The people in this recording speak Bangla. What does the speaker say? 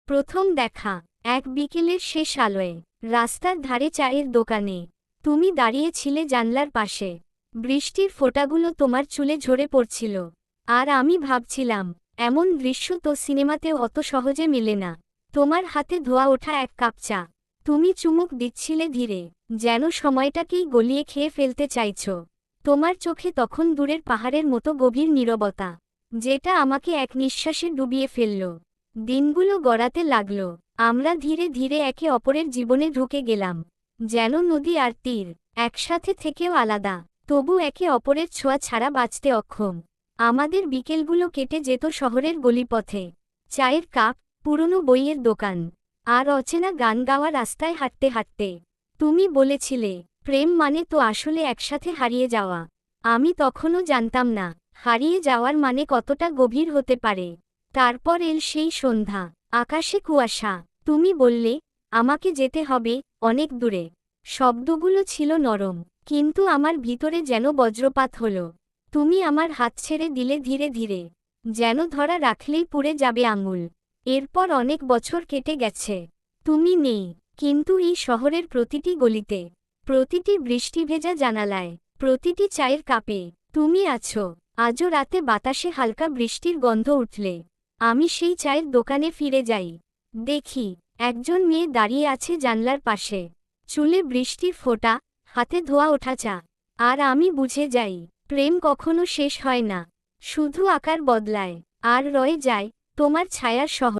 প্রথম দেখা। এক বিকেলের শেষ আলোয় রাস্তার ধারে চায়ের দোকানে তুমি দাঁড়িয়েছিলে জানলার পাশে। বৃষ্টির ফোঁটাগুলো তোমার চুলে ঝরে পড়ছিল। আর আমি ভাবছিলাম, এমন দৃশ্য তো সিনেমাতেও অত সহজে মেলে না। তোমার হাতে ধোয়া ওঠা এক কাপ চা। তুমি চুমুক দিচ্ছিলে ধীরে, যেন সময়টাকেই গলিয়ে খেয়ে ফেলতে চাইছ। তোমার চোখে তখন দূরের পাহাড়ের মতো গভীর নীরবতা, যেটা আমাকে এক নিঃশ্বাসে ডুবিয়ে ফেলল। দিনগুলো গড়াতে লাগল। আমরা ধীরে ধীরে একে অপরের জীবনে ঢুকে গেলাম, যেন নদী আর তীর, একসাথে থেকেও আলাদা, তবু একে অপরের ছোঁয়া ছাড়া বাঁচতে অক্ষম। আমাদের বিকেলগুলো কেটে যেত শহরের গলিপথে, চায়ের কাপ, পুরনো বইয়ের দোকান, আর অচেনা গান গাওয়া রাস্তায় হাঁটতে হাঁটতে। তুমি বলেছিলে, প্রেম মানে তো আসলে একসাথে হারিয়ে যাওয়া। আমি তখনও জানতাম না হারিয়ে যাওয়ার মানে কতটা গভীর হতে পারে। তারপর এল সেই সন্ধ্যা, আকাশে কুয়াশা। তুমি বললে, আমাকে যেতে হবে অনেক দূরে। শব্দগুলো ছিল নরম, কিন্তু আমার ভিতরে যেন বজ্রপাত হলো। তুমি আমার হাত ছেড়ে দিলে ধীরে ধীরে, যেন ধরা রাখলেই পুড়ে যাবে আঙুল। এরপর অনেক বছর কেটে গেছে। তুমি নেই, কিন্তু এই শহরের প্রতিটি গলিতে, প্রতিটি বৃষ্টি ভেজা জানালায়, প্রতিটি চায়ের কাপে তুমি আছো। আজও রাতে বাতাসে হালকা বৃষ্টির গন্ধ উঠলে আমি সেই চায়ের দোকানে ফিরে যাই। দেখি, একজন মেয়ে দাঁড়িয়ে আছে জানলার পাশে, চুলে বৃষ্টির ফোঁটা, হাতে ধোয়া ওঠা চা। আর আমি বুঝে যাই, প্রেম কখনো শেষ হয় না, শুধু আকার বদলায়। আর রয়ে যায় তোমার ছায়ার শহর।